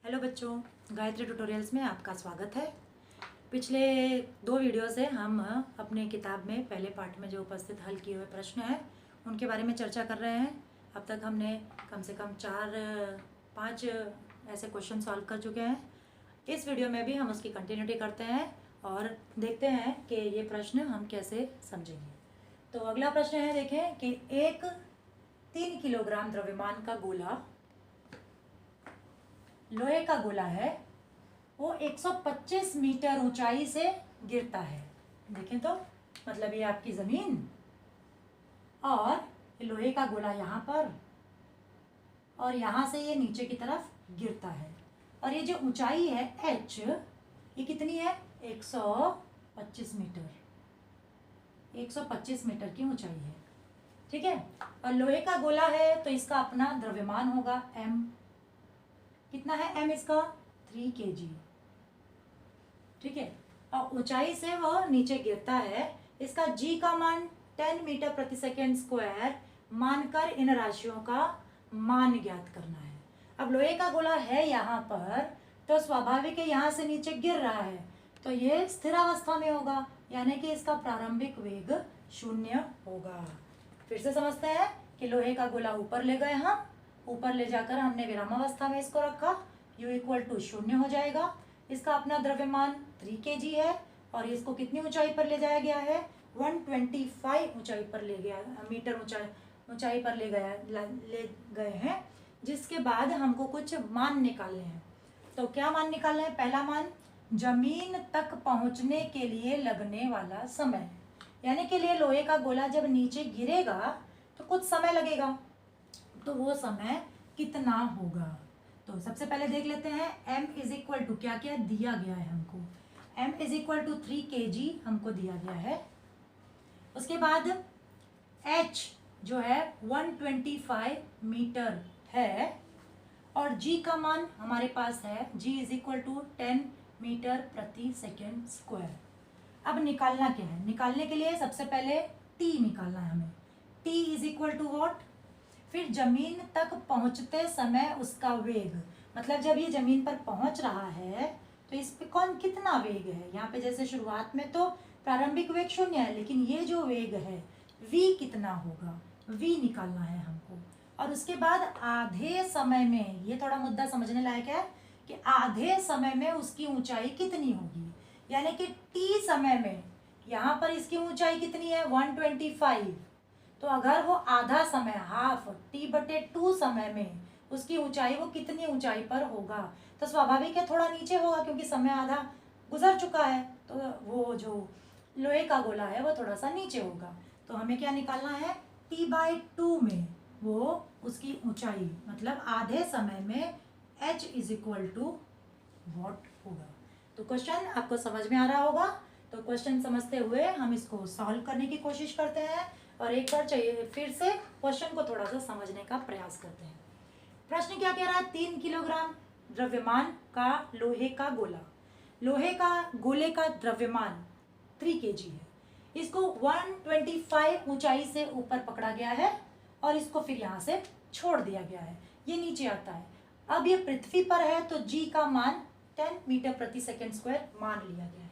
Hello बच्चों, Gayatri tutorials में आपका स्वागत है। पिछले 2 वीडियो से हम अपने किताब में पहले पार्ट में जो उपस्थित हल किए हुए प्रश्न हैं उनके बारे में चर्चा कर रहे हैं। अब तक हमने कम से कम 4-5 ऐसे क्वेश्चन सॉल्व कर चुके हैं। इस वीडियो में भी हम उसकी कंटिन्यूटी करते हैं और देखते हैं कि ये प्रश्न हम कैसे समझेंगे। तो अगला प्रश्न है, देखें कि एक 3 किलोग्राम द्रव्यमान का गोला, लोहे का गोला है, वो 125 मीटर ऊंचाई से गिरता है। देखें तो मतलब ये आपकी ज़मीन और लोहे का गोला यहाँ पर और यहाँ से ये नीचे की तरफ गिरता है। और ये जो ऊंचाई है h, ये कितनी है? 125 मीटर। 125 मीटर की ऊंचाई है, ठीक है। और लोहे का गोला है तो इसका अपना द्रव्यमान होगा m। कितना है m इसका? 3 kg, ठीक है। और ऊंचाई से वो नीचे गिरता है। इसका g का मान 10 मीटर प्रति सेकेंड स्क्वायर मानकर इन राशियों का मान ज्ञात करना है। अब लोहे का गोला है यहाँ पर तो स्वाभाविक है यहाँ से नीचे गिर रहा है तो ये स्थिर अवस्था में होगा, यानी कि इसका प्रारंभिक वेग 0 होगा। फिर से समझते हैं कि लोहे का गोला ऊपर ले गए, हम ऊपर ले जाकर हमने विरामावस्था में इसको रखा, u = 0 हो जाएगा। इसका अपना द्रव्यमान 3 kg है और इसको कितनी ऊंचाई पर ले जाया गया है? 125 ऊंचाई पर ले गया, मीटर ऊंचाई पर ले गए हैं। जिसके बाद हमको कुछ मान निकालने हैं। तो क्या मान निकालना है? पहला मान, जमीन तक पहुंचने के लिए लगने वाला समय, यानी कि लिए लोहे का गोला जब नीचे गिरेगा तो कुछ समय लगेगा, तो वो समय कितना होगा? तो सबसे पहले देख लेते हैं m = क्या क्या दिया गया है हमको। m = 3 kg हमको दिया गया है। उसके बाद h जो है 125 मीटर है और g का मान हमारे पास है, g = 10 मीटर प्रति सेकेंड स्क्वायर। अब निकालना क्या है? निकालने के लिए सबसे पहले t निकालना है हमें। t = what? फिर जमीन तक पहुंचते समय उसका वेग, मतलब जब ये जमीन पर पहुंच रहा है तो इस पे कितना वेग है? यहाँ पे जैसे शुरुआत में तो प्रारंभिक वेग 0 है, लेकिन ये जो वेग है v कितना होगा? v निकालना है हमको। और उसके बाद आधे समय में, ये थोड़ा मुद्दा समझने लायक है कि आधे समय में उसकी ऊंचाई कितनी होगी, यानी कि t समय में यहाँ पर इसकी ऊंचाई कितनी है? 125। तो अगर वो आधा समय, हाफ, t/2 समय में उसकी ऊंचाई वो कितनी ऊंचाई पर होगा? तो स्वाभाविक है थोड़ा नीचे होगा, क्योंकि समय आधा गुजर चुका है तो वो जो लोहे का गोला है वो थोड़ा सा नीचे होगा। तो हमें क्या निकालना है? t/2 में वो उसकी ऊंचाई, मतलब आधे समय में h = वॉट होगा। तो क्वेश्चन आपको समझ में आ रहा होगा। तो क्वेश्चन समझते हुए हम इसको सॉल्व करने की कोशिश करते हैं और एक बार चाहिए फिर से क्वेश्चन को थोड़ा सा समझने का प्रयास करते हैं। प्रश्न क्या कह रहा है? 3 किलोग्राम द्रव्यमान का लोहे का गोला, लोहे का गोले का द्रव्यमान 3 kg है। इसको 125 ऊंचाई से ऊपर पकड़ा गया है और इसको फिर यहाँ से छोड़ दिया गया है, ये नीचे आता है। अब ये पृथ्वी पर है तो g का मान 10 मीटर प्रति सेकेंड स्क्वायर मान लिया गया है।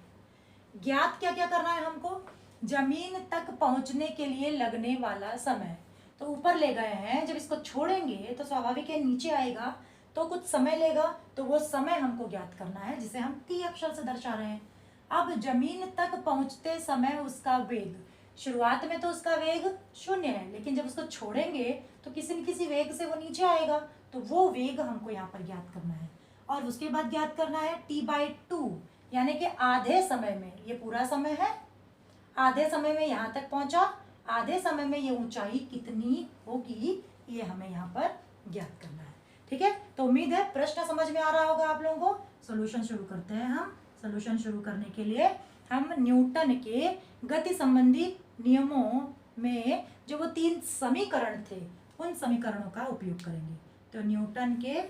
ज्ञात क्या क्या करना है हमको? जमीन तक पहुंचने के लिए लगने वाला समय। तो ऊपर ले गए हैं, जब इसको छोड़ेंगे तो स्वाभाविक है नीचे आएगा तो कुछ समय लेगा, तो वो समय हमको ज्ञात करना है जिसे हम t अक्षर से दर्शा रहे हैं। अब जमीन तक पहुंचते समय उसका वेग, शुरुआत में तो उसका वेग 0 है, लेकिन जब उसको छोड़ेंगे तो किसी न किसी वेग से वो नीचे आएगा, तो वो वेग हमको यहाँ पर ज्ञात करना है। और उसके बाद ज्ञात करना है t/2, यानी कि आधे समय में, ये पूरा समय है, आधे समय में यहाँ तक पहुंचा, आधे समय में ये ऊंचाई कितनी होगी, ये हमें यहाँ पर ज्ञात करना है। ठीक है, तो उम्मीद है प्रश्न समझ में आ रहा होगा आप लोगों को। सॉल्यूशन शुरू करते हैं हम। सॉल्यूशन शुरू करने के लिए हम न्यूटन के गति संबंधी नियमों में जो वो 3 समीकरण थे उन समीकरणों का उपयोग करेंगे। तो न्यूटन के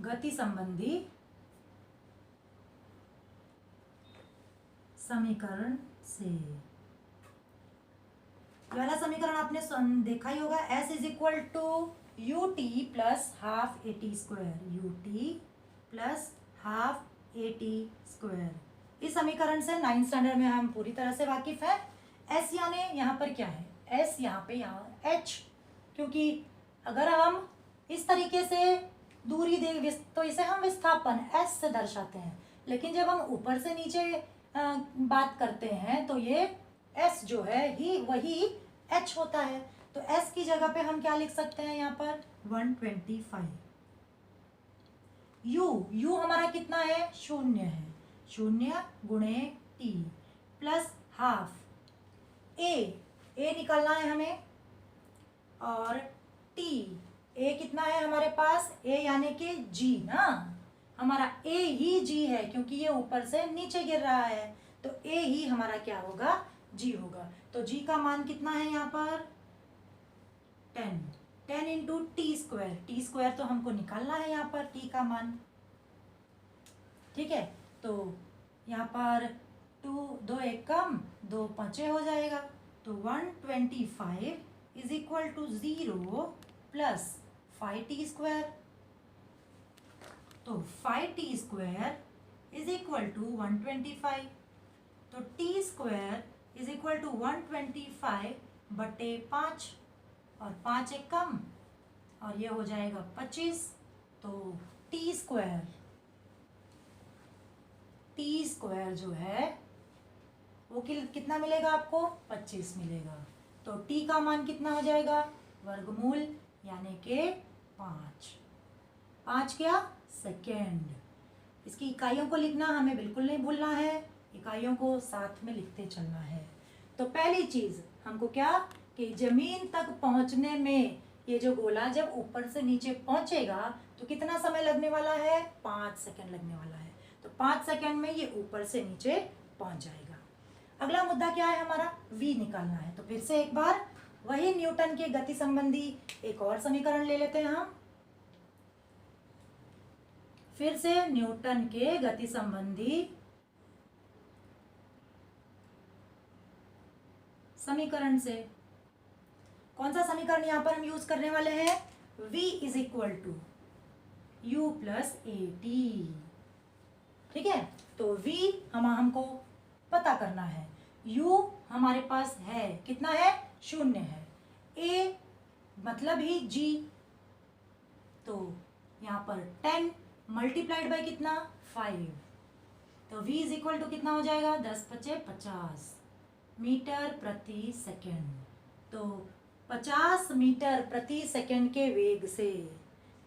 गति संबंधी समीकरण से, पहला समीकरण आपने देखा ही होगा, S = you t plus half a t square, you t plus half a t square. इस समीकरण से 9th स्टैंडर्ड में हम पूरी तरह से वाकिफ है। एस यानी यहाँ पर क्या है, एस यहाँ पे यहाँ एच, क्योंकि अगर हम इस तरीके से दूरी दे तो इसे हम विस्थापन एस से दर्शाते हैं, लेकिन जब हम ऊपर से नीचे बात करते हैं तो ये एस जो है ही वही एच होता है। तो एस की जगह पे हम क्या लिख सकते हैं यहाँ पर 125। यू हमारा कितना है, 0 है, 0 गुणे टी प्लस हाफ ए निकालना है हमें, और टी ए कितना है हमारे पास, ए यानी कि जी ना, हमारा ए ही जी है क्योंकि ये ऊपर से नीचे गिर रहा है, तो ए ही हमारा क्या होगा, जी होगा। तो जी का मान कितना है यहाँ पर 10 इंटू टी स्क्वायर तो हमको निकालना है यहाँ पर टी का मान, ठीक है। तो यहाँ पर 2 एक कम 2 5 हो जाएगा, तो 125 is equal to 0 plus 5t square, तो 5t square is equal to 125, तो t square is equal to 125 बटे 5, और 5 एक कम और ये हो जाएगा 25, तो t स्क्वायर जो है वो कितना मिलेगा आपको, 25 मिलेगा। तो t का मान कितना हो जाएगा, वर्गमूल यानी कि 5 क्या, सेकेंड। इसकी इकाइयों को लिखना हमें बिल्कुल नहीं भूलना है, इकाइयों को साथ में लिखते चलना है। तो पहली चीज हमको क्या, कि जमीन तक पहुंचने में ये जो गोला जब ऊपर से नीचे पहुंचेगा तो कितना समय लगने वाला है, 5 सेकंड लगने वाला है। तो 5 सेकंड में ये ऊपर से नीचे पहुंच जाएगा। अगला मुद्दा क्या है हमारा, v निकालना है। तो फिर से एक बार वही न्यूटन के गति संबंधी एक और समीकरण ले लेते हैं हम। फिर से न्यूटन के गति संबंधी समीकरण से कौन सा समीकरण यहां पर हम यूज करने वाले हैं, v is equal to u plus a t, ठीक है। तो v हमको पता करना है, u हमारे पास है कितना है, 0 है, a मतलब ही g, तो यहाँ पर 10 मल्टीप्लाइड बाय कितना 5, तो v इज इक्वल टू कितना हो जाएगा 10 × 50 मीटर प्रति सेकेंड। तो 50 मीटर प्रति सेकेंड के वेग से,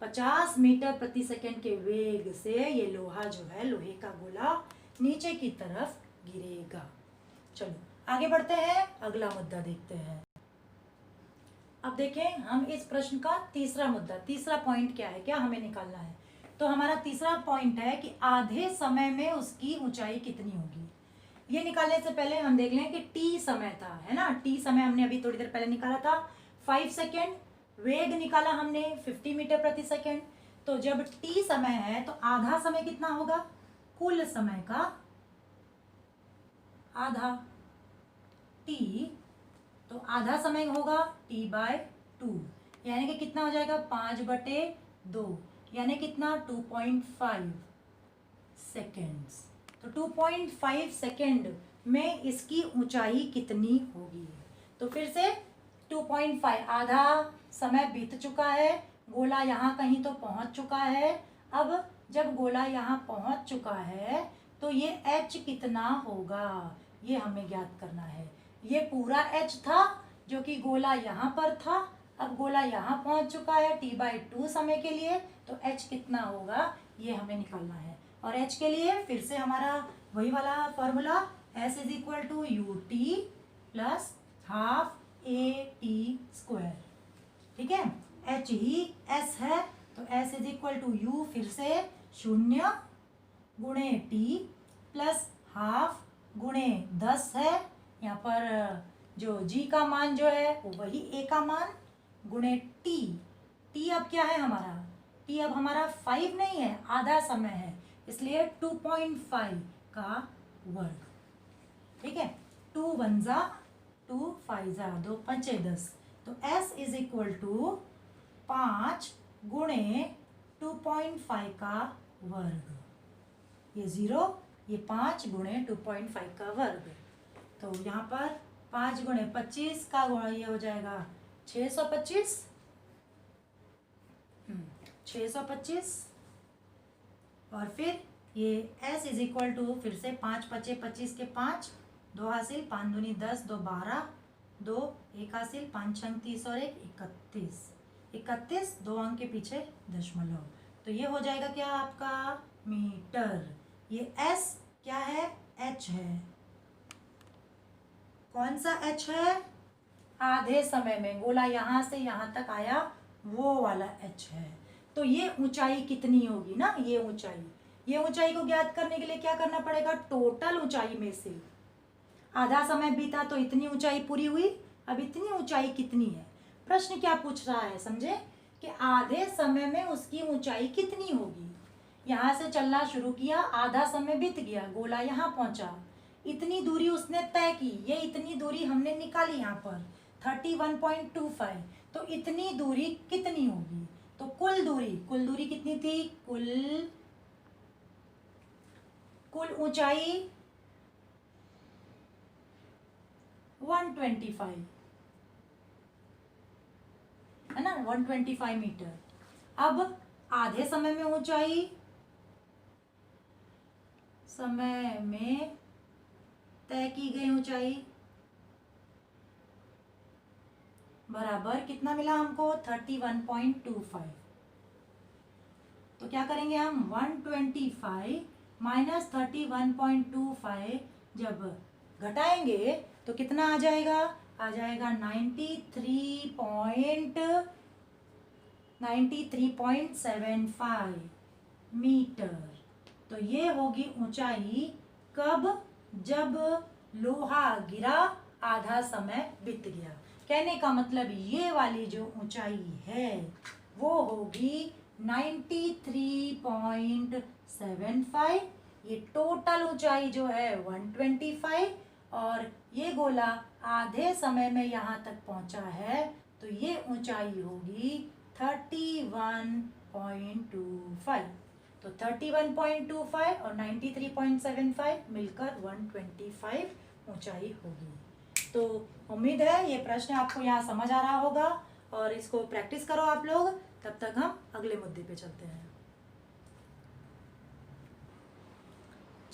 50 मीटर प्रति सेकेंड के वेग से ये लोहा जो है, लोहे का गोला नीचे की तरफ गिरेगा। चलो आगे बढ़ते हैं, अगला मुद्दा देखते हैं। अब देखें हम इस प्रश्न का तीसरा मुद्दा, तीसरा पॉइंट क्या है, क्या हमें निकालना है। तो हमारा तीसरा पॉइंट है कि आधे समय में उसकी ऊंचाई कितनी होगी। ये निकालने से पहले हम देख लें कि t समय था, है ना, t समय हमने अभी थोड़ी देर पहले निकाला था 5 सेकेंड, वेग निकाला हमने 50 मीटर प्रति सेकेंड। तो जब t समय है तो आधा समय कितना होगा, कुल समय का आधा, t, तो आधा समय होगा t/2, यानी कि कितना हो जाएगा 5/2, यानी कितना 2.5 सेकेंड्स। तो 2.5 सेकेंड में इसकी ऊंचाई कितनी होगी। तो फिर से 2.5, आधा समय बीत चुका है, गोला यहाँ कहीं तो पहुँच चुका है। अब जब गोला यहाँ पहुँच चुका है तो ये h कितना होगा, ये हमें ज्ञात करना है। ये पूरा h था जो कि गोला यहाँ पर था, अब गोला यहाँ पहुँच चुका है t/2 समय के लिए, तो h कितना होगा ये हमें निकालना है। और h के लिए फिर से हमारा वही वाला formula, s is equal to u t plus half a t square, ठीक है। h ही s है, तो s is equal to u फिर से 0 गुणे t प्लस हाफ गुणे 10 है, यहाँ पर जो g का मान जो है वो वही a का मान गुणे t अब क्या है हमारा, t अब हमारा 5 नहीं है, आधा समय है, इसलिए 2.5 का वर्ग, ठीक है। 2 1 जा 2 5 जा 2 5 10, तो s इज इक्वल टू 5 गुणे 2.5 का वर्ग, ये 0, ये 5 गुणे 2.5 का वर्ग। तो यहाँ पर 5 गुणे 25 का गुणा ये हो जाएगा 625, 625। और फिर ये s इज इक्वल टू, फिर से 5 पचे 25 के 5, 2 हासिल, 5 दूनी 10, 2 12, 2 1 हासिल, 5 छंग 30 और 1 31, 31 2 अंक के पीछे दशमलव। तो ये हो जाएगा क्या आपका मीटर। ये s क्या है, h है। कौन सा h है, आधे समय में गोला यहाँ से यहाँ तक आया वो वाला h है। तो ये ऊंचाई कितनी होगी ना, ये ऊंचाई को ज्ञात करने के लिए क्या करना पड़ेगा, टोटल ऊंचाई में से आधा समय बीता तो इतनी ऊंचाई पूरी हुई, अब इतनी ऊंचाई कितनी है। प्रश्न क्या पूछ रहा है समझे, कि आधे समय में उसकी ऊंचाई कितनी होगी। यहाँ से चलना शुरू किया, आधा समय बीत गया, गोला यहाँ पहुंचा, इतनी दूरी उसने तय की, ये इतनी दूरी हमने निकाली यहाँ पर 31.25, तो इतनी दूरी कितनी होगी। तो कुल दूरी कितनी थी, कुल ऊंचाई 125 है ना, 125 मीटर। अब आधे समय में ऊंचाई, समय में तय की गई ऊंचाई बराबर कितना मिला हमको, 31.25। तो क्या करेंगे हम, 125 माइनस 31.25 जब घटाएंगे तो कितना आ जाएगा, 93.75 मीटर। तो ये होगी ऊंचाई कब, जब लोहा गिरा, आधा समय बीत गया। कहने का मतलब ये वाली जो ऊंचाई है वो होगी 93.75, ये टोटल ऊंचाई जो है 125, और ये गोला आधे समय में यहाँ तक पहुंचा है, तो ये ऊंचाई होगी 31.25। तो 31.25 और 93.75 मिलकर 125 ऊंचाई होगी। तो उम्मीद है ये प्रश्न आपको यहाँ समझ आ रहा होगा, और इसको प्रैक्टिस करो आप लोग। तब तक हम अगले मुद्दे पे चलते हैं।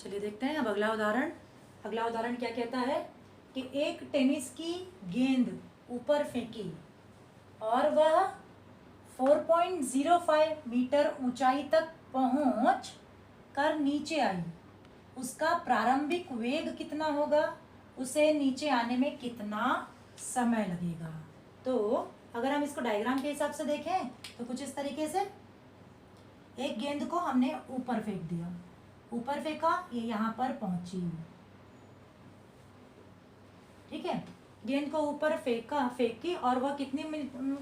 चलिए देखते हैं अब अगला उदाहरण। अगला उदाहरण क्या कहता है कि एक टेनिस की गेंद ऊपर फेंकी और वह 4.05 मीटर ऊंचाई तक पहुंच कर नीचे आई। उसका प्रारंभिक वेग कितना होगा, उसे नीचे आने में कितना समय लगेगा। तो अगर हम इसको डायग्राम के हिसाब से देखें तो कुछ इस तरीके से, एक गेंद को हमने ऊपर फेंक दिया, ऊपर फेंका, ये यहाँ पर पहुंची, ठीक है। गेंद को ऊपर फेंकी और वह कितनी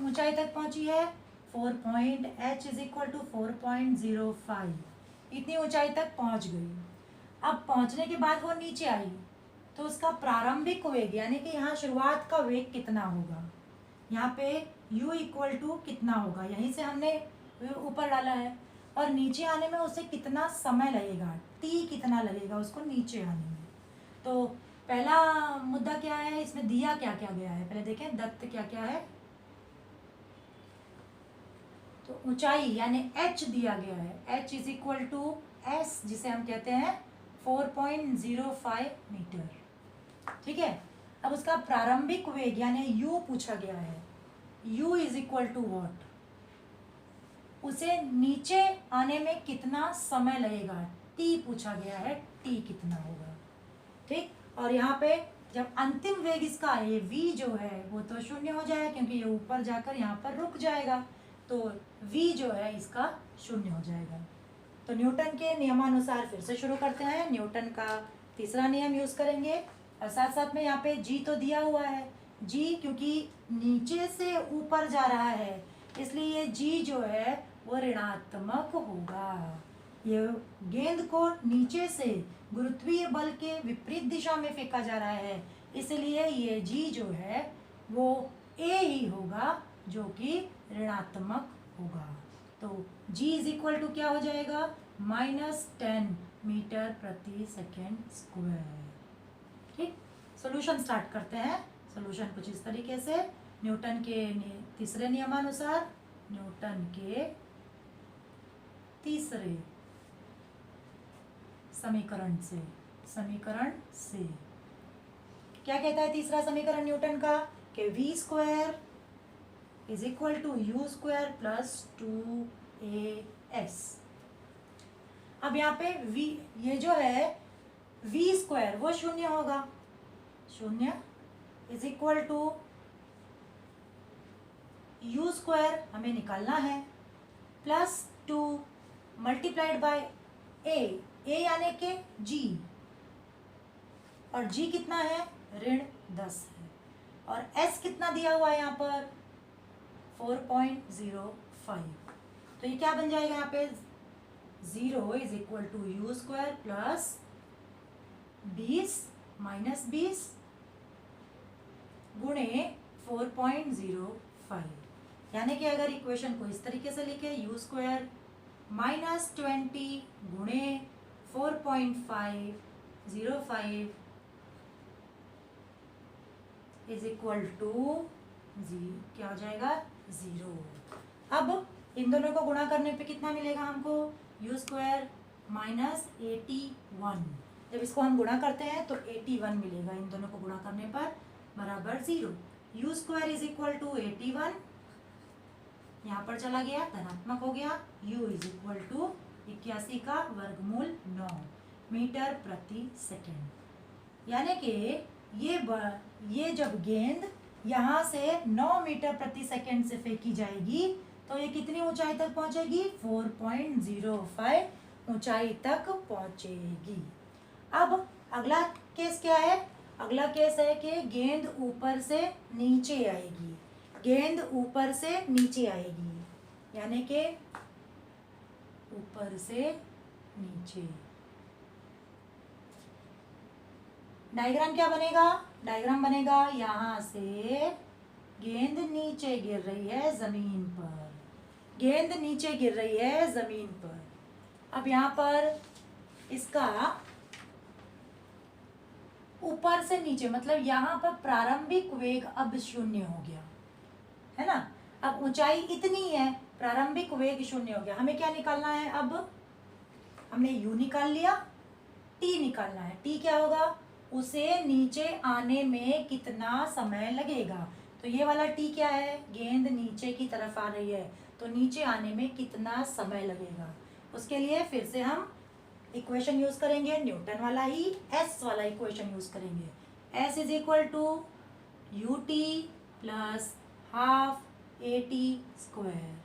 ऊंचाई तक पहुंची है, 4.h इज इक्वल टू 4.05, इतनी ऊंचाई तक पहुंच गई। अब पहुंचने के बाद वो नीचे आई, तो उसका प्रारंभिक वेग यानी कि यहाँ शुरुआत का वेग कितना होगा, यहाँ पे u इक्वल टू कितना होगा, यहीं से हमने ऊपर डाला है, और नीचे आने में उसे कितना समय लगेगा, t कितना लगेगा उसको नीचे आने में। तो पहला मुद्दा क्या है, इसमें दिया क्या क्या गया है, पहले देखें दत्त क्या क्या है। तो ऊंचाई यानी h दिया गया है, h is equal to s, जिसे हम कहते हैं 4.05 मीटर, ठीक है। अब उसका प्रारंभिक वेग यानी u पूछा गया है, u is equal to what, उसे नीचे आने में कितना समय लगेगा, t पूछा गया है, t कितना होगा, ठीक। और यहाँ पे जब अंतिम वेग इसका है v जो है वो तो शून्य हो जाएगा, क्योंकि ये ऊपर जाकर यहाँ पर रुक जाएगा, तो v जो है इसका शून्य हो जाएगा। तो न्यूटन के नियमानुसार फिर से शुरू करते हैं, न्यूटन का तीसरा नियम यूज करेंगे, और साथ साथ में यहाँ पे g तो दिया हुआ है, g क्योंकि नीचे से ऊपर जा रहा है इसलिए g जो है वो ऋणात्मक होगा। ये गेंद को नीचे से गुरुत्वीय बल के विपरीत दिशा में फेंका जा रहा है, इसलिए ये g जो है वो a ही होगा, जो कि ऋणात्मक होगा। तो g इज इक्वल टू क्या हो जाएगा, -10 मीटर प्रति सेकेंड स्क्वायर। ठीक, सॉल्यूशन स्टार्ट करते हैं। सॉल्यूशन कुछ इस तरीके से, न्यूटन के तीसरे नियमानुसार, न्यूटन के तीसरे समीकरण से क्या कहता है तीसरा समीकरण न्यूटन का, कि v square is equal to u square plus 2as। अब यहाँ पे v, ये जो है v स्क्वायर वो शून्य होगा, शून्य is equal to u square हमें निकालना है, प्लस 2 मल्टीप्लाइड बाय a यानी के g, और g कितना है, -10 है, और s कितना दिया हुआ है यहाँ पर 4.05। तो ये क्या बन जाएगा यहाँ पे, 0 is equal to u square plus 20 minus 20 गुणे 4.05, यानी कि अगर इक्वेशन को इस तरीके से लिखे, यू स्क्वायर -20 गुणे 4.505 इज इक्वल टू क्या हो जाएगा, 0। अब इन दोनों को गुणा करने पे कितना मिलेगा हमको, यू स्क्वायर -81। जब इसको हम गुणा करते हैं तो 81 मिलेगा, इन दोनों को गुणा करने पर बराबर 0। U square is equal to 81, यहाँ पर चला गया, धनात्मक हो गया। u इज इक्वल टू 81 का वर्गमूल 9 मीटर प्रति सेकेंड, यानी कि ये जब गेंद यहाँ से 9 मीटर प्रति सेकेंड से फेंकी जाएगी तो ये कितनी ऊंचाई तक पहुंचेगी, 4.05 ऊंचाई तक पहुंचेगी। अब अगला केस क्या है, अगला केस है कि गेंद ऊपर से नीचे आएगी, गेंद ऊपर से नीचे आएगी, यानी कि ऊपर से नीचे। डायग्राम क्या बनेगा, डायग्राम बनेगा यहाँ से गेंद नीचे गिर रही है जमीन पर, गेंद नीचे गिर रही है जमीन पर। अब यहाँ पर इसका ऊपर से नीचे मतलब यहाँ पर प्रारंभिक वेग अब 0 हो गया है ना। अब ऊंचाई इतनी है, प्रारंभिक वेग 0 हो गया। हमें क्या निकालना है, अब हमने u निकाल लिया, t निकालना है। t क्या होगा, उसे नीचे आने में कितना समय लगेगा। तो ये वाला t क्या है, गेंद नीचे की तरफ आ रही है तो नीचे आने में कितना समय लगेगा। उसके लिए फिर से हम इक्वेशन यूज करेंगे, न्यूटन वाला ही s वाला इक्वेशन यूज करेंगे। s is equal to u t plus half a t square.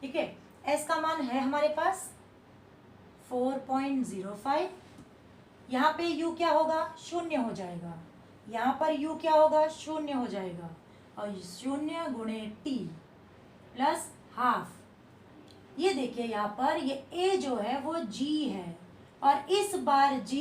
ठीक है, s का मान है हमारे पास 4.05। यहाँ पे u क्या होगा, 0 हो जाएगा। यहाँ पर u क्या होगा, 0 हो जाएगा, और 0 गुणे t प्लस हाफ। ये देखिए यहाँ पर ये a जो है वो g है, और इस बार g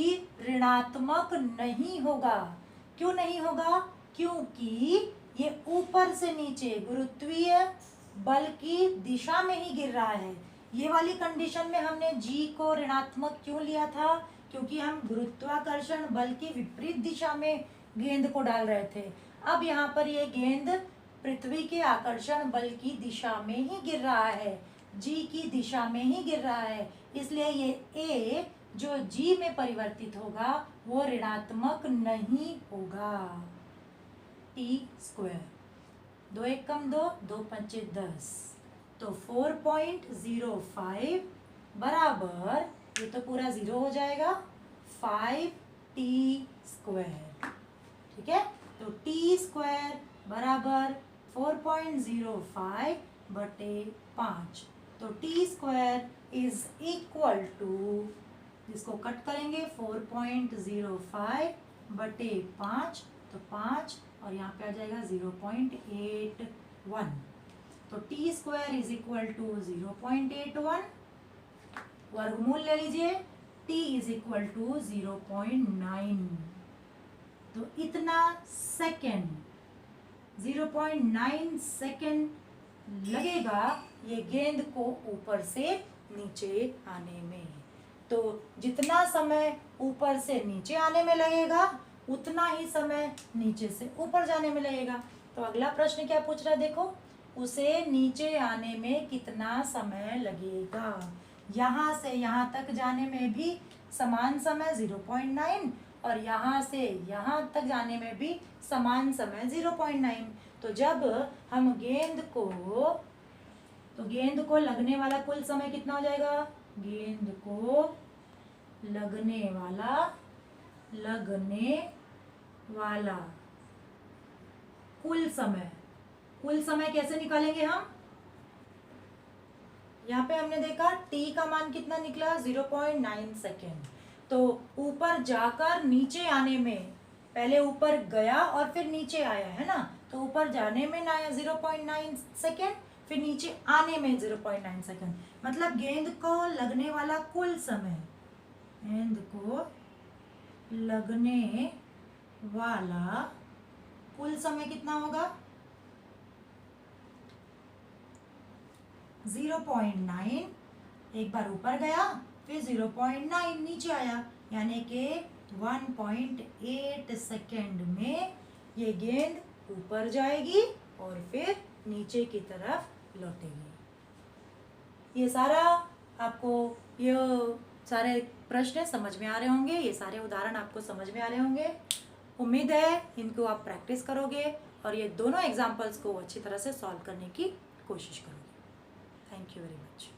ऋणात्मक नहीं होगा। क्यों नहीं होगा, क्योंकि ये ऊपर से नीचे गुरुत्वीय बल की दिशा में ही गिर रहा है। ये वाली कंडीशन में हमने g को ऋणात्मक क्यों लिया था, क्योंकि हम गुरुत्वाकर्षण बल की विपरीत दिशा में गेंद को डाल रहे थे। अब यहाँ पर ये गेंद पृथ्वी के आकर्षण बल की दिशा में ही गिर रहा है, g की दिशा में ही गिर रहा है, इसलिए ये a जो g में परिवर्तित होगा वो ऋणात्मक नहीं होगा। t स्क्वायर, 2 एक कम 2, 2 पंचे 10, तो 4.05 बराबर, ये तो पूरा 0 हो जाएगा, 5t स्क्वायर। ठीक है, तो t स्क्वायर बराबर 4.05 बटे 5, तो t square is equal to, इसको कट करेंगे 4.05 बटे 5, तो 5 और यहाँ पे आ जाएगा 0.81, तो t square is equal to 0.81, वर्गमूल ले लीजिए, t इज इक्वल टू 0.9, तो इतना सेकेंड 0.9 सेकेंड लगेगा ये गेंद को ऊपर से नीचे आने में। तो जितना समय ऊपर से नीचे आने में लगेगा उतना ही समय नीचे से ऊपर जाने में लगेगा। तो अगला प्रश्न क्या पूछ रहा है, देखो, उसे नीचे आने में कितना समय लगेगा। यहाँ से यहाँ तक जाने में भी समान समय 0.9 और यहाँ से यहाँ तक जाने में भी समान समय 0.9। तो जब हम गेंद को लगने वाला कुल समय कितना हो जाएगा, गेंद को लगने वाला कुल समय कैसे निकालेंगे हम। यहाँ पे हमने देखा t का मान कितना निकला, 0.9 सेकेंड। तो ऊपर जाकर नीचे आने में, पहले ऊपर गया और फिर नीचे आया है ना, तो ऊपर जाने में ना 0.9 सेकेंड, फिर नीचे आने में 0.9 सेकेंड, मतलब गेंद को लगने वाला कुल समय, गेंद को लगने वाला कुल समय कितना होगा, 0.9। एक बार ऊपर गया फिर 0.9 नीचे आया, यानी कि 1.8 सेकेंड में ये गेंद ऊपर जाएगी और फिर नीचे की तरफ लौटेगी। ये सारा आपको ये सारे प्रश्न समझ में आ रहे होंगे, ये सारे उदाहरण आपको समझ में आ रहे होंगे। उम्मीद है इनको आप प्रैक्टिस करोगे और ये दोनों एग्जाम्पल्स को अच्छी तरह से सॉल्व करने की कोशिश करोगे। Thank you very much.